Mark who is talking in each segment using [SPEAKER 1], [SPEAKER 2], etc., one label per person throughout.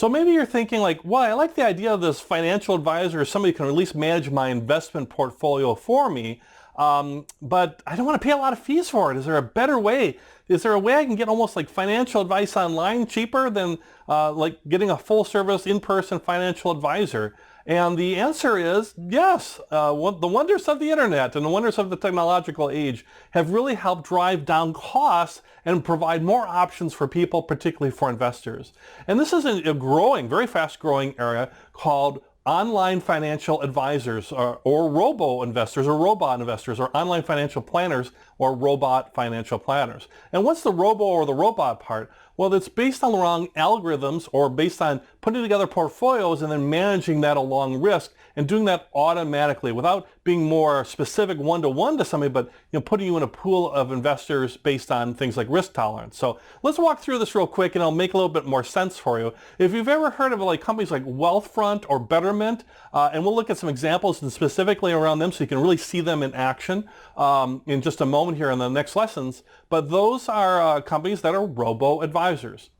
[SPEAKER 1] So maybe you're thinking like, well, I like the idea of this financial advisor or somebody who can at least manage my investment portfolio for me, but I don't want to pay a lot of fees for it. Is there a better way? Is there a way I can get almost like financial advice online cheaper than like getting a full service in-person financial advisor? And the answer is yes. The wonders of the internet and the wonders of the technological age have really helped drive down costs and provide more options for people, particularly for investors. And this is a growing, very fast growing area called online financial advisors or robo-investors or robot investors or online financial planners or robot financial planners. And what's the robo or the robot part? Well, it's based on the wrong algorithms or based on putting together portfolios and then managing that along risk and doing that automatically without being more specific one-to-one to somebody, but putting you in a pool of investors based on things like risk tolerance. So let's walk through this real quick and it'll make a little bit more sense for you. If you've ever heard of like companies like Wealthfront or Betterment, and we'll look at some examples and specifically around them so you can really see them in action in just a moment here in the next lessons, but those are companies that are robo-advisors.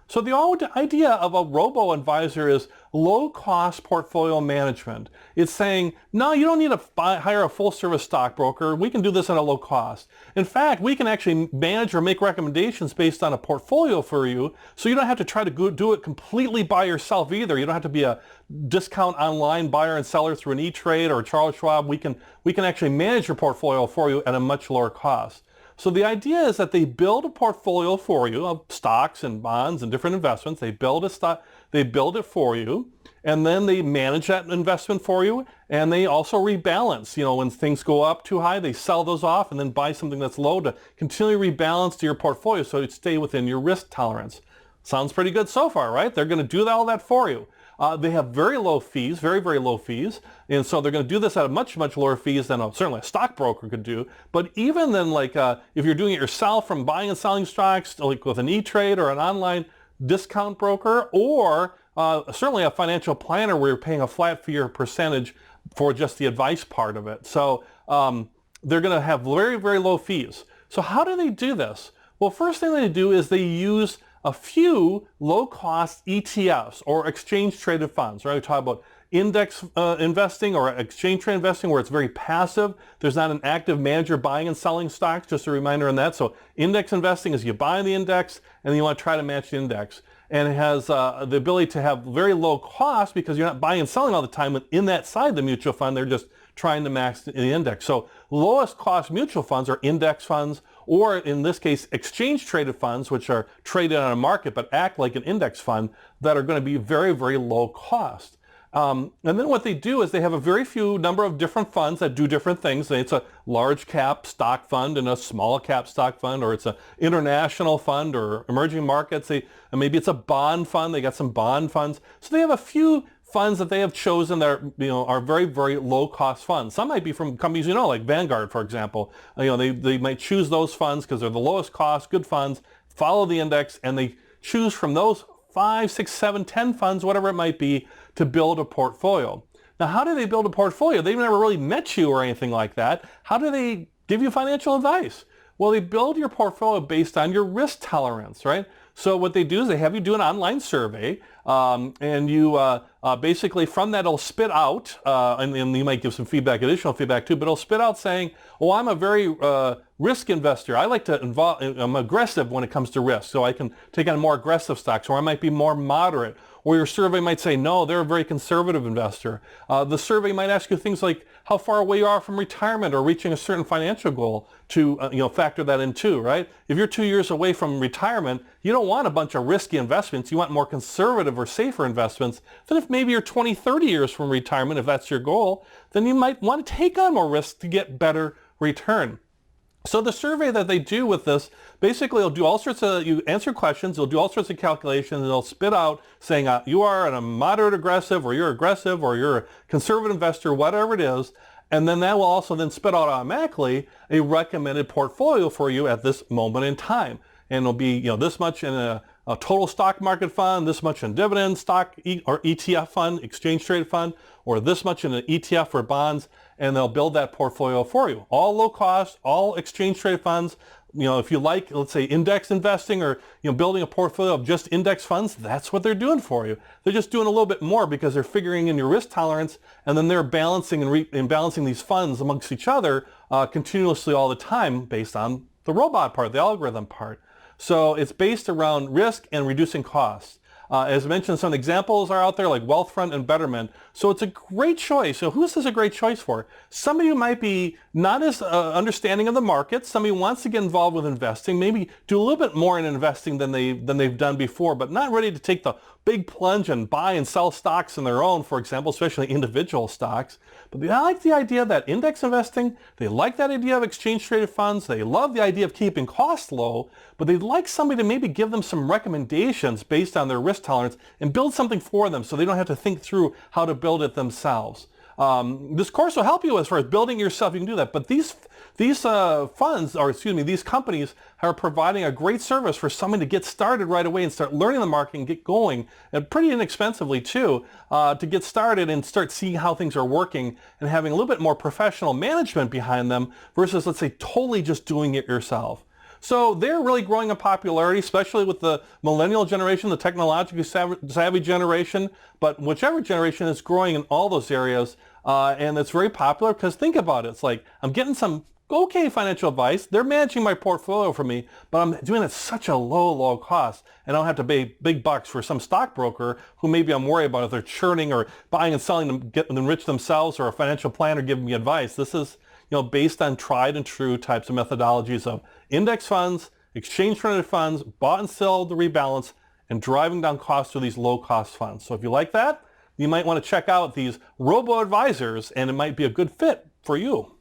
[SPEAKER 1] So the idea of a robo-advisor is low-cost portfolio management. It's saying, no, you don't need to hire a full-service stockbroker. We can do this at a low cost. In fact, we can actually manage or make recommendations based on a portfolio for you, so you don't have to try to do it completely by yourself either. You don't have to be a discount online buyer and seller through an E-Trade or Charles Schwab. We can actually manage your portfolio for you at a much lower cost. So the idea is that they build a portfolio for you of stocks and bonds and different investments. They build it for you, and then they manage that investment for you, and they also rebalance. When things go up too high, they sell those off and then buy something that's low to continually rebalance to your portfolio so you stay within your risk tolerance. Sounds pretty good so far, right? They're going to do all that for you. They have very low fees, very, very low fees. And so they're going to do this at a much, much lower fees than certainly a stockbroker could do. But even then, like if you're doing it yourself from buying and selling stocks, like with an E-Trade or an online discount broker, or certainly a financial planner where you're paying a flat fee or percentage for just the advice part of it. So they're going to have very, very low fees. So how do they do this? Well, first thing they do is they use a few low-cost ETFs or exchange-traded funds, right? We talk about index investing or exchange-traded investing where it's very passive. There's not an active manager buying and selling stocks, just a reminder on that. So index investing is you buy the index and then you want to try to match the index. And it has the ability to have very low cost because you're not buying and selling all the time in that side of the mutual fund. They're just trying to match the index. So lowest cost mutual funds are index funds, or in this case, exchange traded funds, which are traded on a market but act like an index fund that are going to be very, very low cost. And then what they do is they have a very few number of different funds that do different things. It's a large cap stock fund and a small cap stock fund, or it's an international fund or emerging markets. Maybe it's a bond fund. They got some bond funds. So they have a few funds that they have chosen that are very, very low cost funds. Some might be from companies like Vanguard, for example. They might choose those funds because they're the lowest cost, good funds, follow the index, and they choose from those 5, 6, 7, 10 funds, whatever it might be, to build a portfolio. Now, how do they build a portfolio? They've never really met you or anything like that. How do they give you financial advice? Well, they build your portfolio based on your risk tolerance, right? So what they do is they have you do an online survey, and you basically from that it'll spit out, and you might give some feedback, additional feedback too, but it'll spit out saying, oh, I'm a very risk investor. I like to I'm aggressive when it comes to risk, so I can take on more aggressive stocks, or I might be more moderate. Or your survey might say, no, they're a very conservative investor. The survey might ask you things like how far away you are from retirement or reaching a certain financial goal to factor that in too, right? If you're 2 years away from retirement, you don't want a bunch of risky investments. You want more conservative or safer investments. Then if maybe you're 20, 30 years from retirement, if that's your goal, then you might want to take on more risk to get better return. So the survey that they do with this, basically it'll do all sorts of, you answer questions, it'll do all sorts of calculations, and it'll spit out saying you are a moderate aggressive, or you're aggressive, or you're a conservative investor, whatever it is, and then that will also then spit out automatically a recommended portfolio for you at this moment in time. And it'll be this much in a total stock market fund, this much in dividend stock or ETF fund, exchange traded fund, or this much in an ETF for bonds, and they'll build that portfolio for you. All low cost, all exchange traded funds, if you like, let's say, index investing, or building a portfolio of just index funds, that's what they're doing for you. They're just doing a little bit more because they're figuring in your risk tolerance, and then they're balancing and balancing these funds amongst each other continuously all the time based on the robot part, the algorithm part. So it's based around risk and reducing costs. As mentioned, some examples are out there like Wealthfront and Betterment. So it's a great choice. So who's this a great choice for? Somebody who might be not as understanding of the market, somebody who wants to get involved with investing, maybe do a little bit more in investing than they've done before, but not ready to take the big plunge and buy and sell stocks on their own, for example, especially individual stocks. But they like the idea that index investing, they like that idea of exchange traded funds, they love the idea of keeping costs low, but they'd like somebody to maybe give them some recommendations based on their risk tolerance and build something for them so they don't have to think through how to build it themselves. This course will help you as far as building yourself. You can do that. But these funds, or excuse me, these companies are providing a great service for someone to get started right away and start learning the market and get going, and pretty inexpensively too, to get started and start seeing how things are working and having a little bit more professional management behind them versus, let's say, totally just doing it yourself. So they're really growing in popularity, especially with the millennial generation, the technologically savvy generation, but whichever generation is growing in all those areas, and it's very popular because think about it. It's like, I'm getting some okay financial advice, they're managing my portfolio for me, but I'm doing it at such a low cost, and I don't have to pay big bucks for some stockbroker who maybe I'm worried about if they're churning or buying and selling them, get enrich themselves, or a financial planner giving me advice. This is based on tried and true types of methodologies of index funds, exchange traded funds, bought and sold to rebalance, and driving down costs through these low-cost funds. So if you like that, you might want to check out these robo-advisors, and it might be a good fit for you.